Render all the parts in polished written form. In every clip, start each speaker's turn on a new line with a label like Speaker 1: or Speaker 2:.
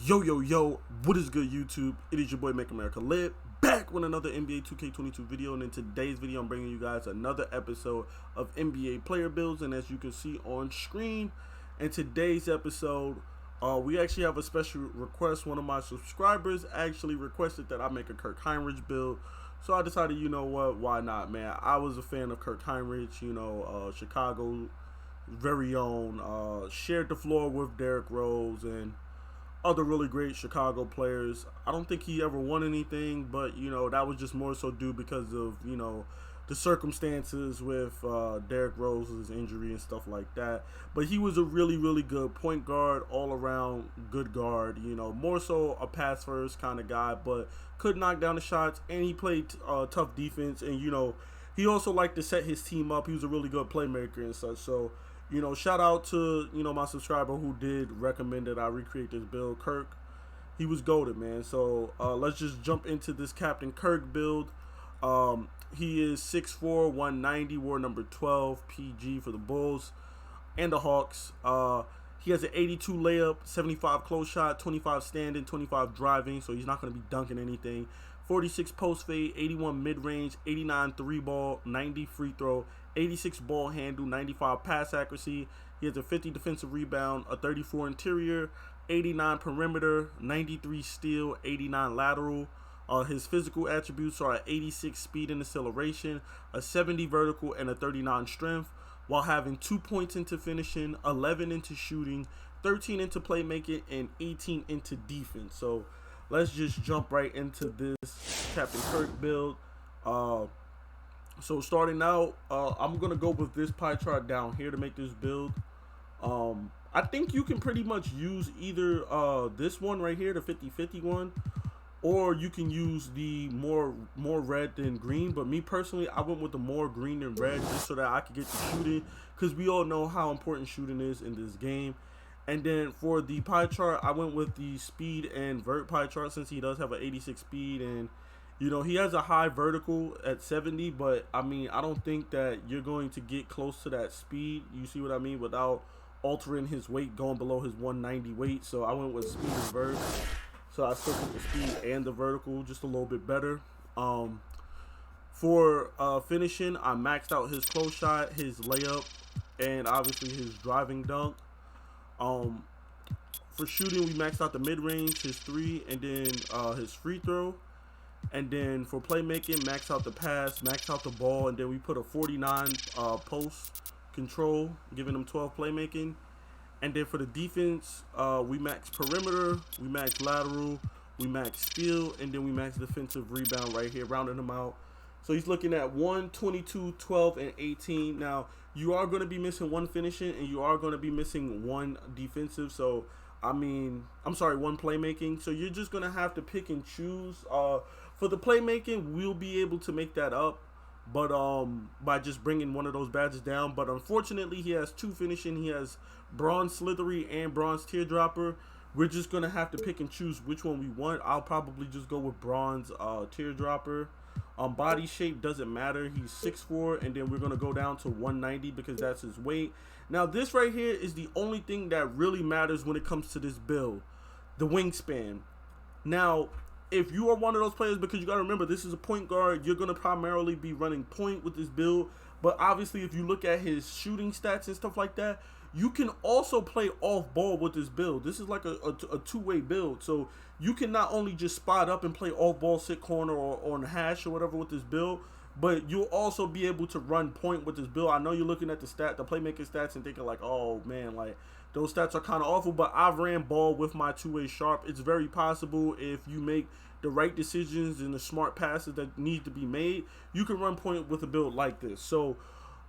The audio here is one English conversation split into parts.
Speaker 1: Yo, yo, yo, what is good, YouTube? It is your boy, Make America Lit, back with another NBA 2K22 video. And in today's video, I'm bringing you guys another episode of NBA player builds. And as you can see on screen, in today's episode, we actually have a special request. One of my subscribers actually requested that I make a Kirk Hinrich build. So I decided, you know what, why not, man? I was a fan of Kirk Hinrich, Chicago very own, shared the floor with Derrick Rose and other really great Chicago players. I don't think he ever won anything, but that was just more so due because of the circumstances with Derrick Rose's injury and stuff like that. But he was a really good point guard, all around good guard. More so a pass first kind of guy, but could knock down the shots, and he played tough defense, and he also liked to set his team up. He was a really good playmaker and such. So shout out to, my subscriber who did recommend that I recreate this build. Kirk, he was goated, man. So let's just jump into this Captain Kirk build. He is 6'4", 190, wore number 12, PG for the Bulls and the Hawks. He has an 82 layup, 75 close shot, 25 standing, 25 driving, so he's not going to be dunking anything. 46 post fade, 81 mid-range, 89 3-ball, 90 free throw, 86 ball handle, 95 pass accuracy. He has a 50 defensive rebound, a 34 interior, 89 perimeter, 93 steal, 89 lateral. His physical attributes are 86 speed and acceleration, a 70 vertical, and a 39 strength, while having 2 points into finishing, 11 into shooting, 13 into playmaking, and 18 into defense. So let's just jump right into this Captain Kirk build. So starting out, I'm going to go with this pie chart down here to make this build. I think you can pretty much use either this one right here, the 50-50 one, or you can use the more red than green. But me personally, I went with the more green than red just so that I could get to shooting, because we all know how important shooting is in this game. And then for the pie chart, I went with the speed and vert pie chart, since he does have an 86 speed, and he has a high vertical at 70, but I mean, I don't think that you're going to get close to that speed, you see what I mean, without altering his weight, going below his 190 weight. So I went with speed and vert. So I still took the speed and the vertical just a little bit better. For finishing, I maxed out his close shot, his layup, and obviously his driving dunk. For shooting, we maxed out the mid-range, his 3, and then his free throw. And then for playmaking, max out the pass, max out the ball, and then we put a 49 post control, giving him 12 playmaking. And then for the defense, we max perimeter, we max lateral, we max steal, and then we max defensive rebound right here, rounding him out. So he's looking at 1, 22, 12, and 18. Now, you are going to be missing one finishing, and you are going to be missing one defensive. So, one playmaking. So you're just going to have to pick and choose. For the playmaking, we'll be able to make that up, but by just bringing one of those badges down. But unfortunately, he has 2 finishing. He has bronze slithery and bronze teardropper. We're just gonna have to pick and choose which one we want. I'll probably just go with bronze teardropper. Body shape doesn't matter. He's 6'4", and then we're gonna go down to 190 because that's his weight. Now this right here is the only thing that really matters when it comes to this build, the wingspan. Now, if you are one of those players, because you got to remember, this is a point guard, you're going to primarily be running point with this build. But obviously, if you look at his shooting stats and stuff like that, you can also play off ball with this build. This is like a two-way build. So you can not only just spot up and play off ball, sit corner, or on hash or whatever with this build, but you'll also be able to run point with this build. I know you're looking at the playmaking stats, and thinking like, oh man, like those stats are kind of awful, but I've ran ball with my two-way sharp. It's very possible if you make the right decisions and the smart passes that need to be made, you can run point with a build like this. So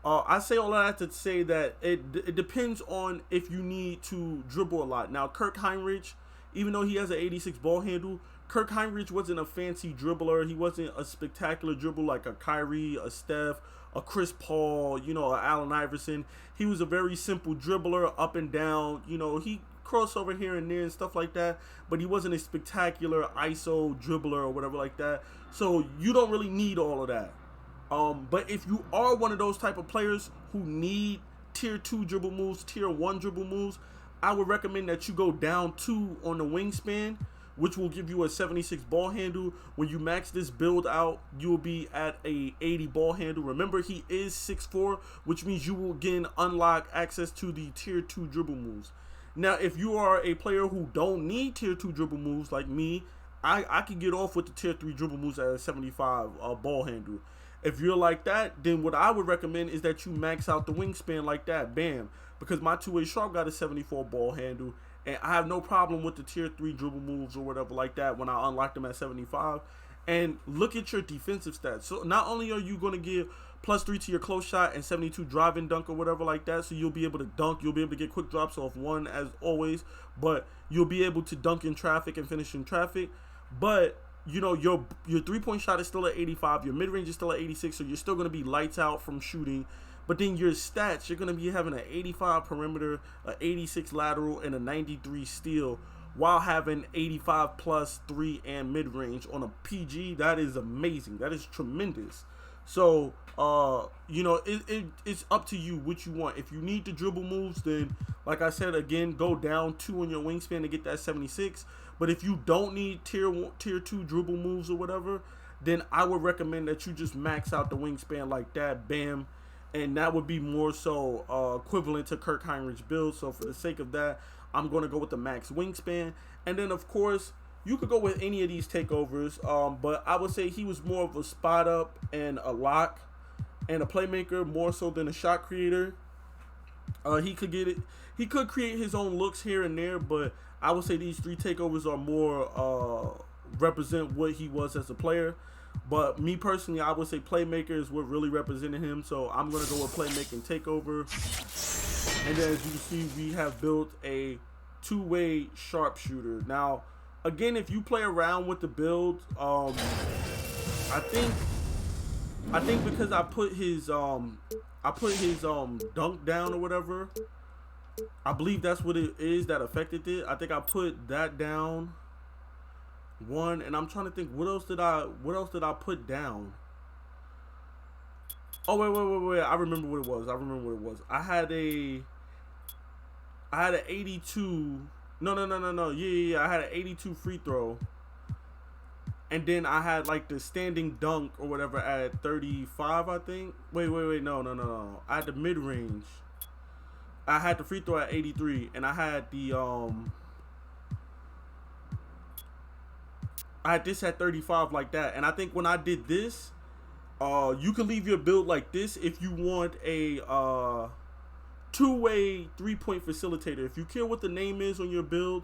Speaker 1: I say all that to say that it depends on if you need to dribble a lot. Now, Kirk Hinrich, even though he has an 86 ball handle, Kirk Hinrich wasn't a fancy dribbler. He wasn't a spectacular dribble like a Kyrie, a Steph, a Chris Paul, a Allen Iverson. He was a very simple dribbler, up and down. He crossover here and there and stuff like that, but he wasn't a spectacular ISO dribbler or whatever like that. So you don't really need all of that. But if you are one of those type of players who need tier 2 dribble moves, tier 1 dribble moves, I would recommend that you go down 2 on the wingspan, which will give you a 76 ball handle. When you max this build out, you will be at a 80 ball handle. Remember, he is 6'4", which means you will again unlock access to the tier 2 dribble moves. Now, if you are a player who don't need tier 2 dribble moves like me, I can get off with the tier 3 dribble moves at a 75 ball handle. If you're like that, then what I would recommend is that you max out the wingspan like that. Bam. Because my two-way sharp got a 74 ball handle, and I have no problem with the tier 3 dribble moves or whatever like that when I unlock them at 75. And look at your defensive stats. So not only are you going to give +3 to your close shot and 72 drive-in dunk or whatever like that, so you'll be able to dunk, you'll be able to get quick drops off 1 as always, but you'll be able to dunk in traffic and finish in traffic. But you know, your 3-point shot is still at 85, your mid-range is still at 86, so you're still going to be lights out from shooting. But then your stats, you're going to be having an 85 perimeter, an 86 lateral, and a 93 steal while having 85 plus 3 and mid-range on a PG. That is amazing. That is tremendous. So, you know, it's up to you what you want. If you need the dribble moves, then, like I said, again, go down 2 on your wingspan to get that 76. But if you don't need tier 2 dribble moves or whatever, then I would recommend that you just max out the wingspan like that. Bam. And that would be more so equivalent to Kirk Hinrich build. So for the sake of that, I'm going to go with the max wingspan. And then, of course, you could go with any of these takeovers. But I would say he was more of a spot up and a lock and a playmaker more so than a shot creator. He could get it. He could create his own looks here and there, but I would say these 3 takeovers are more represent what he was as a player. But me personally, I would say playmaker is what really represented him. So I'm going to go with playmaking takeover. And then as you can see, we have built a 2-way sharpshooter. Now, again, if you play around with the build, I think because I put his dunk down or whatever, I believe that's what it is that affected it. I think I put that down 1, and I'm trying to think what else did I put down. Oh wait, I remember what it was. I had an 82. No. Yeah. I had an 82 free throw. And then I had like the standing dunk or whatever at 35, I think. Wait, no. I had the mid range. I had the free throw at 83, and I had the I had this at 35 like that. And I think when I did this, you can leave your build like this if you want a 2-way 3-point facilitator. If you care what the name is on your build,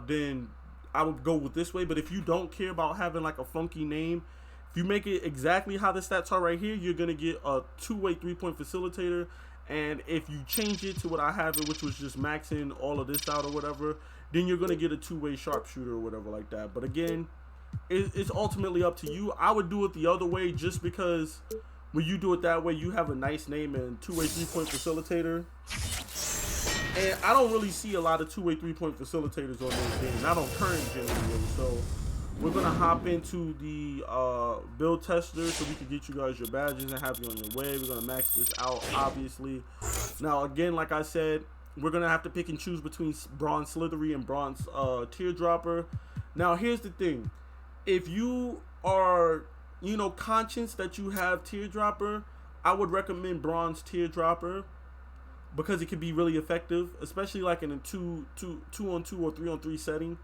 Speaker 1: then I would go with this way. But if you don't care about having like a funky name, if you make it exactly how the stats are right here, you're going to get a 2-way 3-point facilitator. And if you change it to what I have it, which was just maxing all of this out or whatever, then you're going to get a 2-way sharpshooter or whatever like that. But again, it's ultimately up to you. I would do it the other way just because when you do it that way, you have a nice name and 2-way 3-point facilitator. And I don't really see a lot of 2-way 3-point facilitators on this game, not on current gen anyway. So we're going to hop into the build tester so we can get you guys your badges and have you on your way. We're going to max this out, obviously. Now, again, like I said, we're going to have to pick and choose between Bronze Slithery and Bronze Teardropper. Now, here's the thing. If you are, you know, conscious that you have Teardropper, I would recommend Bronze Teardropper because it can be really effective, especially like in a 2-on-2 or 3-on-3 setting.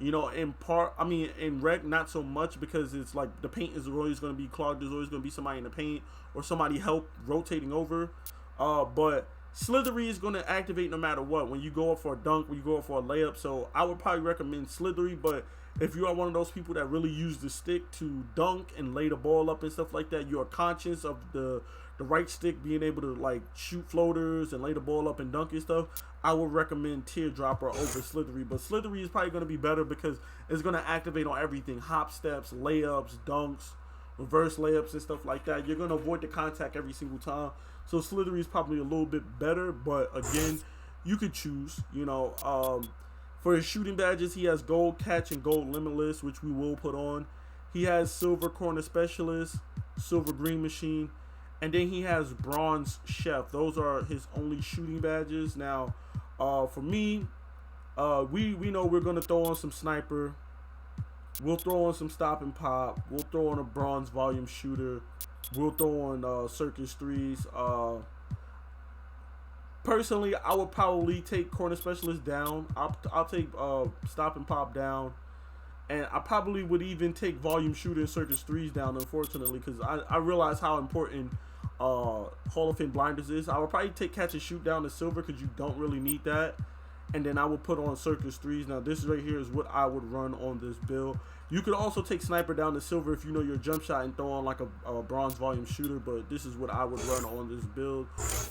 Speaker 1: You know, in rec, not so much because it's like the paint is always going to be clogged. There's always going to be somebody in the paint or somebody help rotating over. But Slithery is going to activate no matter what. When you go up for a dunk, when you go up for a layup. So I would probably recommend Slithery. But if you are one of those people that really use the stick to dunk and lay the ball up and stuff like that, you are conscious of the right stick being able to like shoot floaters and lay the ball up and dunk and stuff, I would recommend Teardropper over Slithery. But Slithery is probably going to be better because it's going to activate on everything. Hop steps, layups, dunks, reverse layups and stuff like that. You're going to avoid the contact every single time. So Slithery is probably a little bit better. But again, you could choose, you know. For his shooting badges, he has Gold Catch and Gold Limitless, which we will put on. He has Silver Corner Specialist, Silver Green Machine, and then he has Bronze Chef. Those are his only shooting badges. Now, For me, we know we're gonna throw on some sniper. We'll throw on some stop and pop. We'll throw on a bronze volume shooter. We'll throw on circus threes. Personally, I would probably take corner specialist down. I'll take stop and pop down, and I probably would even take volume shooter and circus threes down. Unfortunately, because I realize how important Hall of Fame blinders is. I would probably take catch and shoot down to silver because you don't really need that. And then I would put on circus threes. Now this right here is what I would run on this build. You could also take sniper down to silver if you know your jump shot and throw on like a bronze volume shooter, but this is what I would run on this build.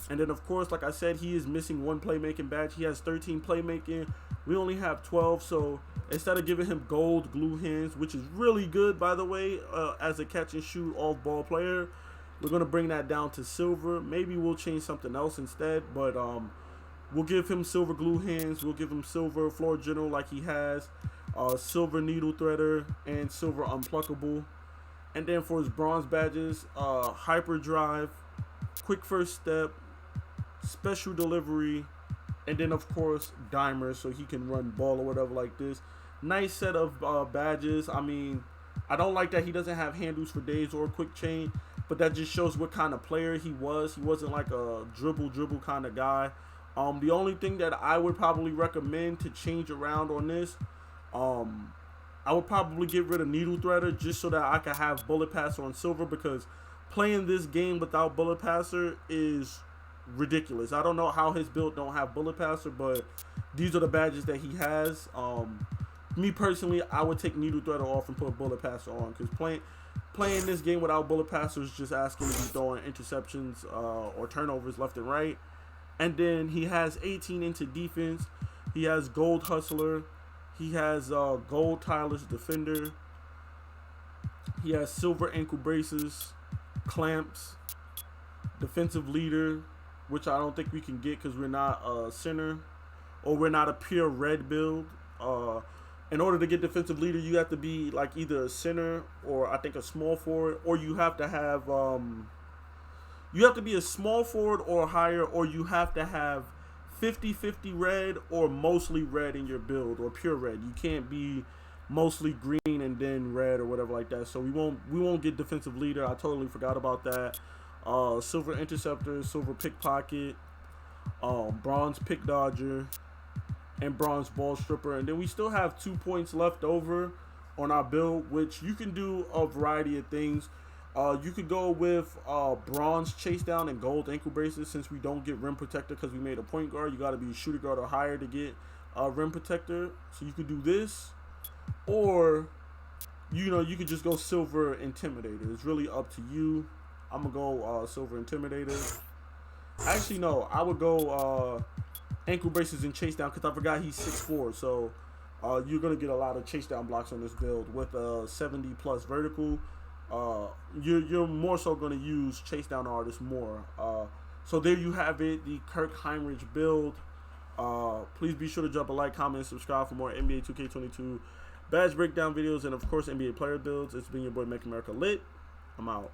Speaker 1: And then of course, like I said, he is missing 1 playmaking badge. He has 13 playmaking. We only have 12, so instead of giving him gold glue hands, which is really good by the way, as a catch and shoot off ball player, we're gonna bring that down to silver. Maybe we'll change something else instead, but we'll give him silver glue hands. We'll give him silver floor general like he has, silver needle threader, and silver unpluckable. And then for his bronze badges, hyperdrive, quick first step, special delivery, and then of course dimer, so he can run ball or whatever like this. Nice set of badges. I mean, I don't like that he doesn't have handles for days or quick chain, but that just shows what kind of player he was. He wasn't like a dribble kind of guy. The only thing that I would probably recommend to change around on this, I would probably get rid of needle threader just so that I can have bullet passer on silver, because playing this game without bullet passer is ridiculous. I don't know how his build don't have bullet passer, but these are the badges that he has. Me personally, I would take needle threader off and put bullet passer on, because playing this game without bullet passer is just asking to be throwing interceptions or turnovers left and right. And then he has 18 into defense. He has gold hustler. He has gold tireless defender. He has silver ankle braces, clamps, defensive leader, which I don't think we can get because we're not a center, or we're not a pure red build. In order to get defensive leader, you have to be like either a center or I think a small forward, or you have to have you have to be a small forward or higher, or you have to have 50-50 red or mostly red in your build, or pure red. You can't be mostly green and then red or whatever like that. So we won't get defensive leader. I totally forgot about that. Silver interceptor, silver pickpocket, bronze pick dodger, and bronze ball stripper. And then we still have 2 points left over on our build, which you can do a variety of things. You could go with bronze chase down and gold ankle braces, since we don't get rim protector because we made a point guard. You got to be a shooter guard or higher to get rim protector. So you could do this, or you could just go silver intimidator. It's really up to you. I'm gonna go silver intimidator. Actually, no, I would go ankle braces and chase down, because I forgot he's 6'4", so you're gonna get a lot of chase down blocks on this build with 70 plus vertical. You're more so going to use chase down artists more. So there you have it, the Kirk Hinrich build. Please be sure to drop a like, comment, and subscribe for more NBA 2K22 badge breakdown videos, and of course NBA player builds. It's been your boy Make America Lit. I'm out.